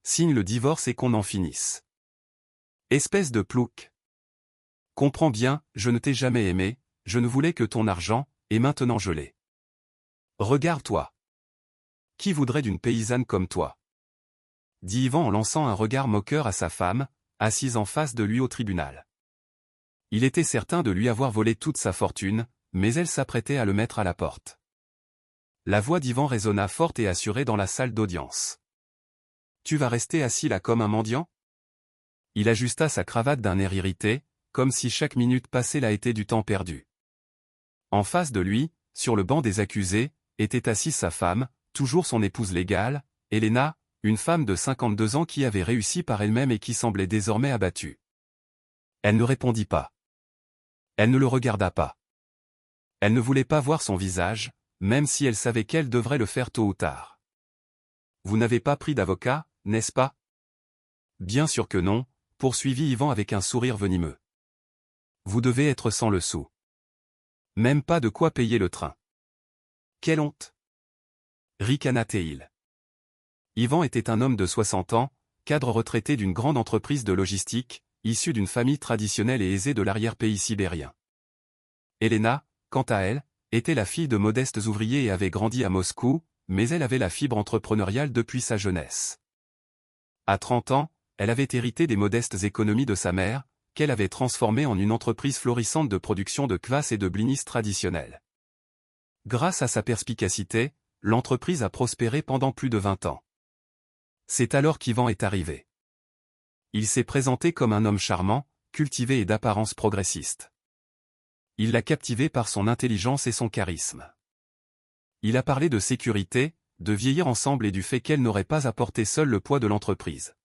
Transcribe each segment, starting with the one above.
Signe le divorce et qu'on en finisse. Espèce de plouc. Comprends bien, je ne t'ai jamais aimé, je ne voulais que ton argent, et maintenant je l'ai. Regarde-toi. Qui voudrait d'une paysanne comme toi? Dit Yvan en lançant un regard moqueur à sa femme, assise en face de lui au tribunal. Il était certain de lui avoir volé toute sa fortune, mais elle s'apprêtait à le mettre à la porte. La voix d'Yvan résonna forte et assurée dans la salle d'audience. Tu vas rester assis là comme un mendiant? Il ajusta sa cravate d'un air irrité, comme si chaque minute passée là était du temps perdu. En face de lui, sur le banc des accusés, était assise sa femme, toujours son épouse légale, Elena, une femme de 52 ans qui avait réussi par elle-même et qui semblait désormais abattue. Elle ne répondit pas. Elle ne le regarda pas. Elle ne voulait pas voir son visage, même si elle savait qu'elle devrait le faire tôt ou tard. Vous n'avez pas pris d'avocat, n'est-ce pas? Bien sûr que non, poursuivit Yvan avec un sourire venimeux. Vous devez être sans le sou. Même pas de quoi payer le train. Quelle honte! Ricana Théil. Yvan était un homme de 60 ans, cadre retraité d'une grande entreprise de logistique, issu d'une famille traditionnelle et aisée de l'arrière-pays sibérien. Elena, quant à elle, était la fille de modestes ouvriers et avait grandi à Moscou, mais elle avait la fibre entrepreneuriale depuis sa jeunesse. À 30 ans, elle avait hérité des modestes économies de sa mère, qu'elle avait transformée en une entreprise florissante de production de kvass et de blinis traditionnels. Grâce à sa perspicacité, l'entreprise a prospéré pendant plus de 20 ans. C'est alors qu'Yvan est arrivé. Il s'est présenté comme un homme charmant, cultivé et d'apparence progressiste. Il l'a captivé par son intelligence et son charisme. Il a parlé de sécurité, de vieillir ensemble et du fait qu'elle n'aurait pas à porter seule le poids de l'entreprise.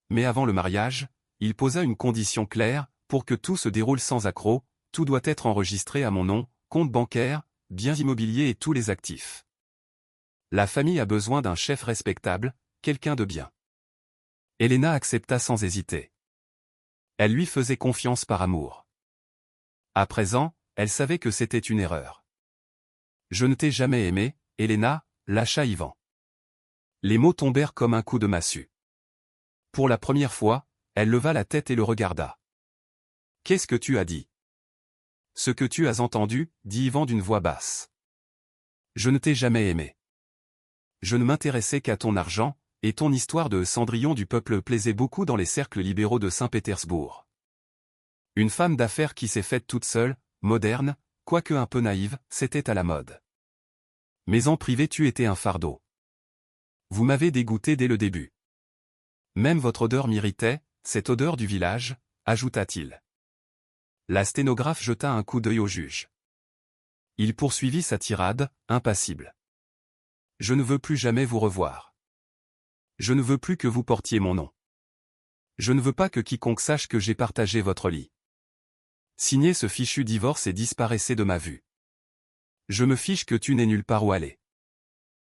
Mais avant le mariage, il posa une condition claire, pour que tout se déroule sans accroc, tout doit être enregistré à mon nom, compte bancaire, biens immobiliers et tous les actifs. La famille a besoin d'un chef respectable, quelqu'un de bien. Elena accepta sans hésiter. Elle lui faisait confiance par amour. À présent, elle savait que c'était une erreur. Je ne t'ai jamais aimé, Elena, lâcha Yvan. Les mots tombèrent comme un coup de massue. Pour la première fois, elle leva la tête et le regarda. Qu'est-ce que tu as dit? Ce que tu as entendu, dit Yvan d'une voix basse. Je ne t'ai jamais aimé. Je ne m'intéressais qu'à ton argent, et ton histoire de Cendrillon du peuple plaisait beaucoup dans les cercles libéraux de Saint-Pétersbourg. Une femme d'affaires qui s'est faite toute seule, moderne, quoique un peu naïve, c'était à la mode. Mais en privé tu étais un fardeau. Vous m'avez dégoûté dès le début. Même votre odeur m'irritait, cette odeur du village, ajouta-t-il. La sténographe jeta un coup d'œil au juge. Il poursuivit sa tirade, impassible. Je ne veux plus jamais vous revoir. Je ne veux plus que vous portiez mon nom. Je ne veux pas que quiconque sache que j'ai partagé votre lit. Signez ce fichu divorce et disparaissez de ma vue. Je me fiche que tu n'aies nulle part où aller.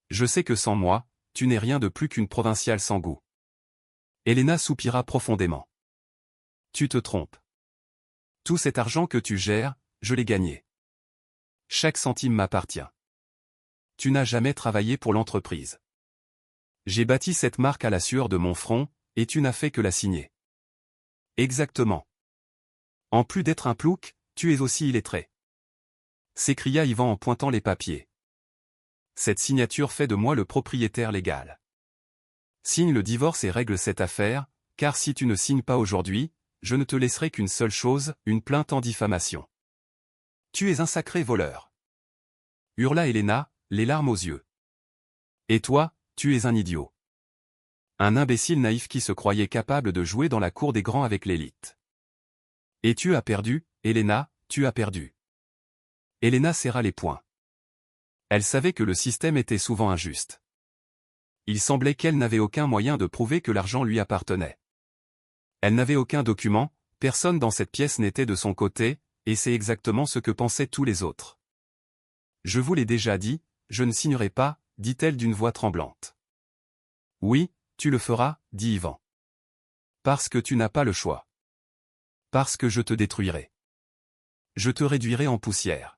Je sais que sans moi, tu n'es rien de plus qu'une provinciale sans goût. Elena soupira profondément. Tu te trompes. Tout cet argent que tu gères, je l'ai gagné. Chaque centime m'appartient. Tu n'as jamais travaillé pour l'entreprise. J'ai bâti cette marque à la sueur de mon front, et tu n'as fait que la signer. Exactement. En plus d'être un plouc, tu es aussi illettré. S'écria Yvan en pointant les papiers. Cette signature fait de moi le propriétaire légal. Signe le divorce et règle cette affaire, car si tu ne signes pas aujourd'hui, je ne te laisserai qu'une seule chose, une plainte en diffamation. Tu es un sacré voleur. Hurla Elena, les larmes aux yeux. Et toi, tu es un idiot. Un imbécile naïf qui se croyait capable de jouer dans la cour des grands avec l'élite. Et tu as perdu, Elena, tu as perdu. Elena serra les poings. Elle savait que le système était souvent injuste. Il semblait qu'elle n'avait aucun moyen de prouver que l'argent lui appartenait. Elle n'avait aucun document, personne dans cette pièce n'était de son côté, et c'est exactement ce que pensaient tous les autres. Je vous l'ai déjà dit, je ne signerai pas, dit-elle d'une voix tremblante. Oui, tu le feras, dit Yvan. Parce que tu n'as pas le choix. Parce que je te détruirai. Je te réduirai en poussière.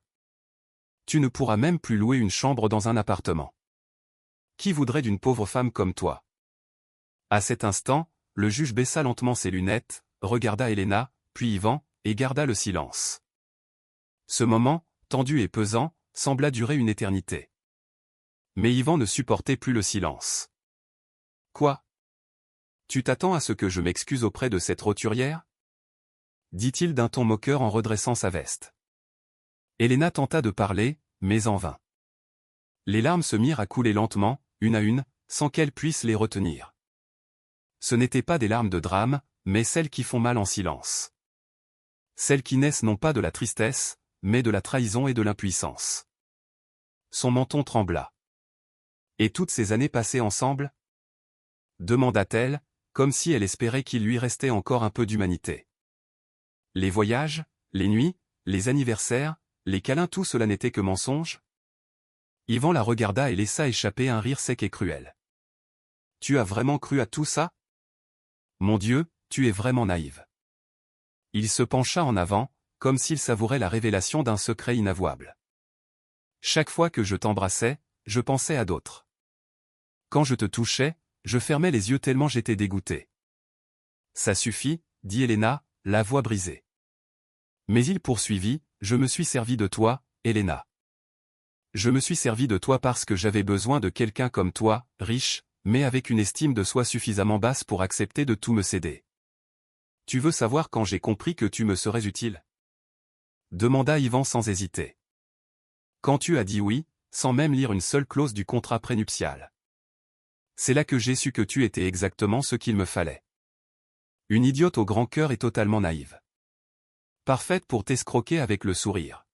Tu ne pourras même plus louer une chambre dans un appartement. Qui voudrait d'une pauvre femme comme toi? À cet instant, le juge baissa lentement ses lunettes, regarda Elena, puis Ivan, et garda le silence. Ce moment, tendu et pesant, sembla durer une éternité. Mais Ivan ne supportait plus le silence. Quoi? Tu t'attends à ce que je m'excuse auprès de cette roturière? Dit-il d'un ton moqueur en redressant sa veste. Elena tenta de parler, mais en vain. Les larmes se mirent à couler lentement, une à une, sans qu'elle puisse les retenir. Ce n'étaient pas des larmes de drame, mais celles qui font mal en silence. Celles qui naissent non pas de la tristesse, mais de la trahison et de l'impuissance. Son menton trembla. Et toutes ces années passées ensemble? Demanda-t-elle, comme si elle espérait qu'il lui restait encore un peu d'humanité. Les voyages, les nuits, les anniversaires, les câlins, tout cela n'était que mensonge? Ivan la regarda et laissa échapper un rire sec et cruel. Tu as vraiment cru à tout ça? Mon Dieu, tu es vraiment naïve. Il se pencha en avant, comme s'il savourait la révélation d'un secret inavouable. Chaque fois que je t'embrassais, je pensais à d'autres. Quand je te touchais, je fermais les yeux tellement j'étais dégoûté. Ça suffit, dit Elena, la voix brisée. Mais il poursuivit, je me suis servi de toi, Elena. Je me suis servi de toi parce que j'avais besoin de quelqu'un comme toi, riche, mais avec une estime de soi suffisamment basse pour accepter de tout me céder. Tu veux savoir quand j'ai compris que tu me serais utile? Demanda Ivan sans hésiter. Quand tu as dit oui, sans même lire une seule clause du contrat prénuptial. C'est là que j'ai su que tu étais exactement ce qu'il me fallait. Une idiote au grand cœur et totalement naïve. Parfaite pour t'escroquer avec le sourire.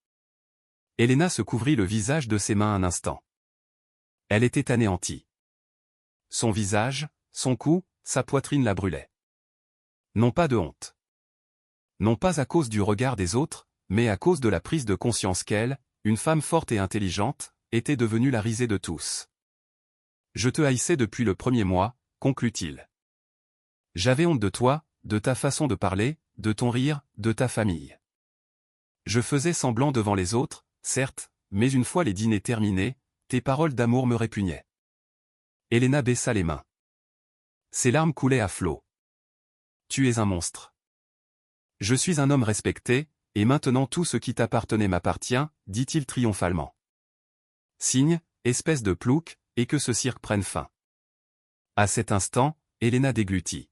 Elena se couvrit le visage de ses mains un instant. Elle était anéantie. Son visage, son cou, sa poitrine la brûlaient. Non pas de honte. Non pas à cause du regard des autres, mais à cause de la prise de conscience qu'elle, une femme forte et intelligente, était devenue la risée de tous. Je te haïssais depuis le premier mois, conclut-il. J'avais honte de toi, de ta façon de parler, de ton rire, de ta famille. Je faisais semblant devant les autres, certes, mais une fois les dîners terminés, tes paroles d'amour me répugnaient. Elena baissa les mains. Ses larmes coulaient à flots. Tu es un monstre. Je suis un homme respecté, et maintenant tout ce qui t'appartenait m'appartient, dit-il triomphalement. Signe, espèce de plouc, et que ce cirque prenne fin. À cet instant, Elena déglutit.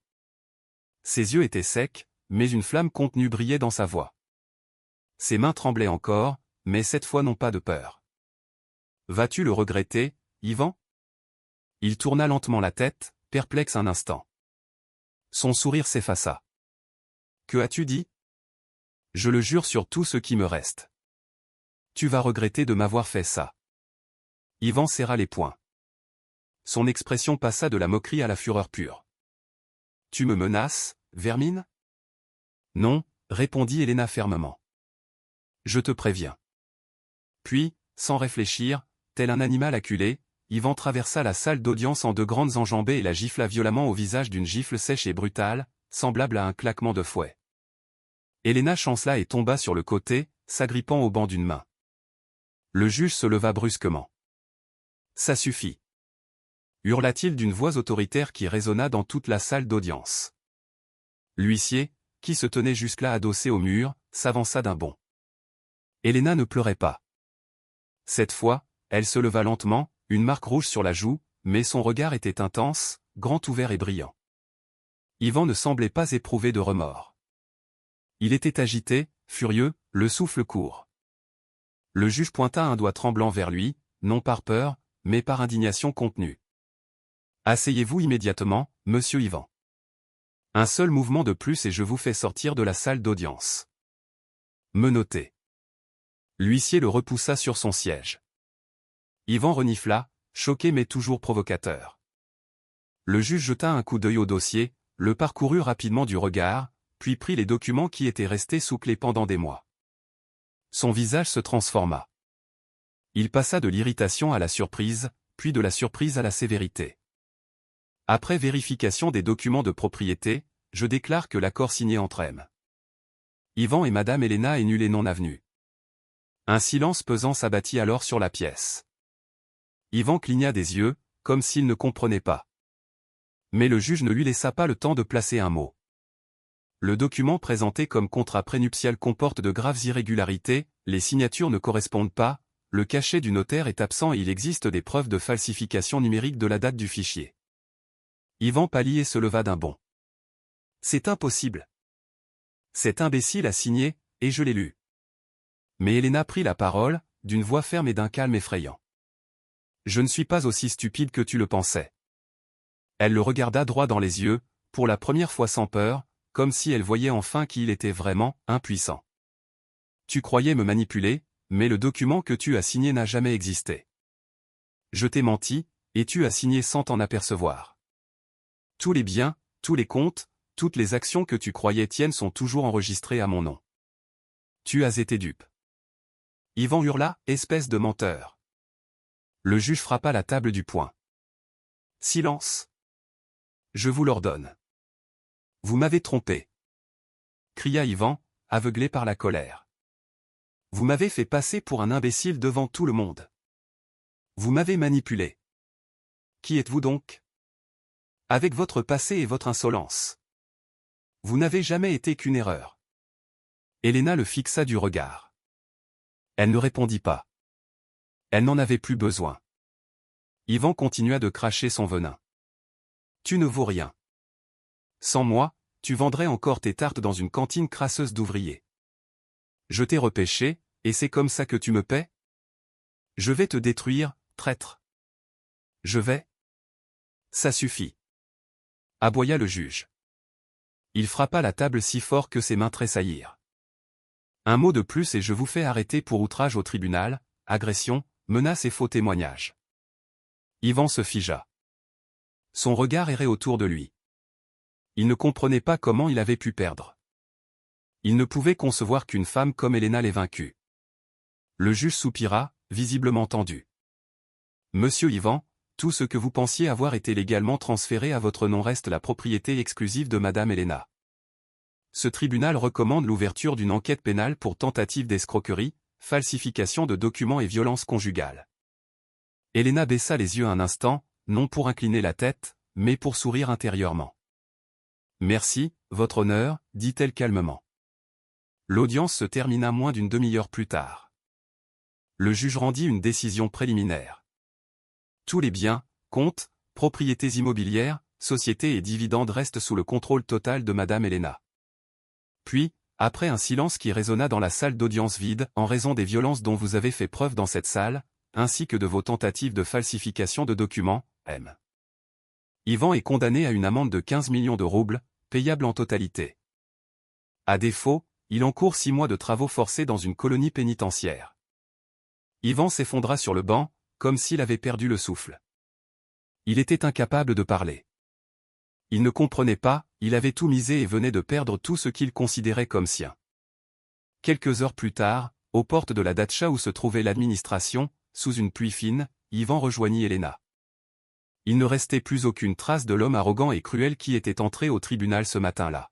Ses yeux étaient secs, mais une flamme contenue brillait dans sa voix. Ses mains tremblaient encore, mais cette fois non pas de peur. Vas-tu le regretter, Ivan? Il tourna lentement la tête, perplexe un instant. Son sourire s'effaça. Que as-tu dit? Je le jure sur tout ce qui me reste. Tu vas regretter de m'avoir fait ça. Ivan serra les poings. Son expression passa de la moquerie à la fureur pure. Tu me menaces, vermine? Non, répondit Elena fermement. Je te préviens. Puis, sans réfléchir, tel un animal acculé, Ivan traversa la salle d'audience en deux grandes enjambées et la gifla violemment au visage d'une gifle sèche et brutale, semblable à un claquement de fouet. Elena chancela et tomba sur le côté, s'agrippant au banc d'une main. Le juge se leva brusquement. Ça suffit. Hurla-t-il d'une voix autoritaire qui résonna dans toute la salle d'audience. L'huissier, qui se tenait jusque-là adossé au mur, s'avança d'un bond. Elena ne pleurait pas. Cette fois, elle se leva lentement, une marque rouge sur la joue, mais son regard était intense, grand ouvert et brillant. Ivan ne semblait pas éprouver de remords. Il était agité, furieux, le souffle court. Le juge pointa un doigt tremblant vers lui, non par peur, mais par indignation contenue. Asseyez-vous immédiatement, monsieur Ivan. Un seul mouvement de plus et je vous fais sortir de la salle d'audience. Menotté. L'huissier le repoussa sur son siège. Ivan renifla, choqué mais toujours provocateur. Le juge jeta un coup d'œil au dossier, le parcourut rapidement du regard, puis prit les documents qui étaient restés sous clé pendant des mois. Son visage se transforma. Il passa de l'irritation à la surprise, puis de la surprise à la sévérité. Après vérification des documents de propriété, je déclare que l'accord signé entre M. Ivan et Madame Elena est nul et non avenu. Un silence pesant s'abattit alors sur la pièce. Ivan cligna des yeux, comme s'il ne comprenait pas. Mais le juge ne lui laissa pas le temps de placer un mot. Le document présenté comme contrat prénuptial comporte de graves irrégularités, les signatures ne correspondent pas, le cachet du notaire est absent et il existe des preuves de falsification numérique de la date du fichier. Yvan pâlit et se leva d'un bond. C'est impossible. Cet imbécile a signé, et je l'ai lu. Mais Elena prit la parole, d'une voix ferme et d'un calme effrayant. Je ne suis pas aussi stupide que tu le pensais. Elle le regarda droit dans les yeux, pour la première fois sans peur, comme si elle voyait enfin qu'il était vraiment impuissant. Tu croyais me manipuler, mais le document que tu as signé n'a jamais existé. Je t'ai menti, et tu as signé sans t'en apercevoir. Tous les biens, tous les comptes, toutes les actions que tu croyais tiennes sont toujours enregistrées à mon nom. Tu as été dupe. Yvan hurla, espèce de menteur. Le juge frappa la table du poing. Silence. Je vous l'ordonne. Vous m'avez trompé. Cria Yvan, aveuglé par la colère. Vous m'avez fait passer pour un imbécile devant tout le monde. Vous m'avez manipulé. Qui êtes-vous donc? Avec votre passé et votre insolence. Vous n'avez jamais été qu'une erreur. Elena le fixa du regard. Elle ne répondit pas. Elle n'en avait plus besoin. Yvan continua de cracher son venin. Tu ne vaux rien. Sans moi, tu vendrais encore tes tartes dans une cantine crasseuse d'ouvriers. Je t'ai repêché, et c'est comme ça que tu me paies? Je vais te détruire, traître. Je vais. Ça suffit. Aboya le juge. Il frappa la table si fort que ses mains tressaillirent. Un mot de plus et je vous fais arrêter pour outrage au tribunal, agression, menace et faux témoignage. Yvan se figea. Son regard errait autour de lui. Il ne comprenait pas comment il avait pu perdre. Il ne pouvait concevoir qu'une femme comme Elena l'ait vaincu. Le juge soupira, visiblement tendu. Monsieur Yvan, tout ce que vous pensiez avoir été légalement transféré à votre nom reste la propriété exclusive de Madame Elena. Ce tribunal recommande l'ouverture d'une enquête pénale pour tentative d'escroquerie, falsification de documents et violence conjugale. Elena baissa les yeux un instant, non pour incliner la tête, mais pour sourire intérieurement. Merci, votre honneur, dit-elle calmement. L'audience se termina moins d'une demi-heure plus tard. Le juge rendit une décision préliminaire. Tous les biens, comptes, propriétés immobilières, sociétés et dividendes restent sous le contrôle total de Madame Elena. Puis, après un silence qui résonna dans la salle d'audience vide en raison des violences dont vous avez fait preuve dans cette salle, ainsi que de vos tentatives de falsification de documents, M. Yvan est condamné à une amende de 15 millions de roubles, payable en totalité. À défaut, il encourt 6 mois de travaux forcés dans une colonie pénitentiaire. Yvan s'effondra sur le banc, comme s'il avait perdu le souffle. Il était incapable de parler. Il ne comprenait pas, il avait tout misé et venait de perdre tout ce qu'il considérait comme sien. Quelques heures plus tard, aux portes de la datcha où se trouvait l'administration, sous une pluie fine, Yvan rejoignit Elena. Il ne restait plus aucune trace de l'homme arrogant et cruel qui était entré au tribunal ce matin-là.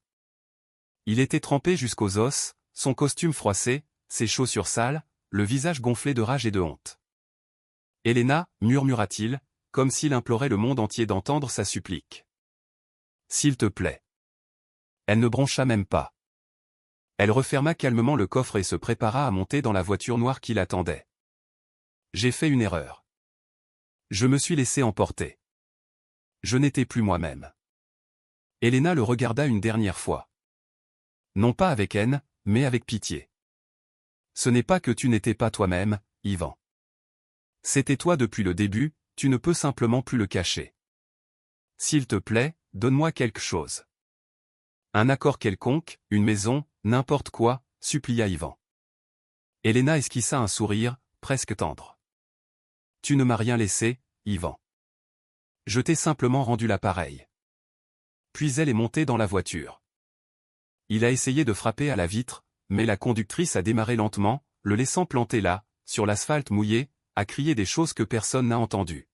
Il était trempé jusqu'aux os, son costume froissé, ses chaussures sales, le visage gonflé de rage et de honte. « Elena, murmura-t-il, comme s'il implorait le monde entier d'entendre sa supplique. S'il te plaît. » Elle ne broncha même pas. Elle referma calmement le coffre et se prépara à monter dans la voiture noire qui l'attendait. « J'ai fait une erreur. Je me suis laissé emporter. Je n'étais plus moi-même. » Elena le regarda une dernière fois. Non pas avec haine, mais avec pitié. « Ce n'est pas que tu n'étais pas toi-même, Yvan. C'était toi depuis le début, tu ne peux simplement plus le cacher. S'il te plaît, donne-moi quelque chose. Un accord quelconque, une maison, n'importe quoi, supplia Yvan. Elena esquissa un sourire, presque tendre. Tu ne m'as rien laissé, Yvan. Je t'ai simplement rendu l'appareil. Puis elle est montée dans la voiture. Il a essayé de frapper à la vitre, mais la conductrice a démarré lentement, le laissant planter là, sur l'asphalte mouillé, à crier des choses que personne n'a entendues.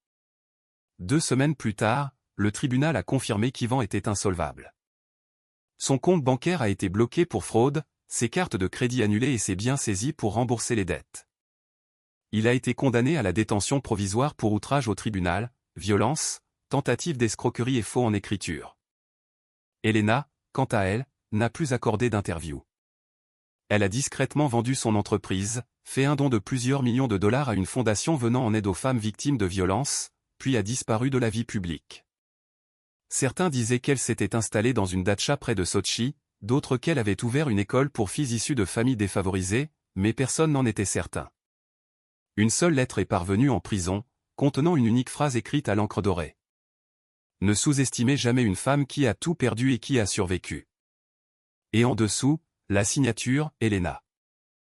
2 semaines plus tard, le tribunal a confirmé qu'Yvan était insolvable. Son compte bancaire a été bloqué pour fraude, ses cartes de crédit annulées et ses biens saisis pour rembourser les dettes. Il a été condamné à la détention provisoire pour outrage au tribunal, violence, tentative d'escroquerie et faux en écriture. Elena, quant à elle, n'a plus accordé d'interview. Elle a discrètement vendu son entreprise, fait un don de plusieurs millions de dollars à une fondation venant en aide aux femmes victimes de violences, puis a disparu de la vie publique. Certains disaient qu'elle s'était installée dans une datcha près de Sotchi, d'autres qu'elle avait ouvert une école pour filles issues de familles défavorisées, mais personne n'en était certain. Une seule lettre est parvenue en prison, contenant une unique phrase écrite à l'encre dorée. Ne sous-estimez jamais une femme qui a tout perdu et qui a survécu. Et en dessous, la signature, Elena.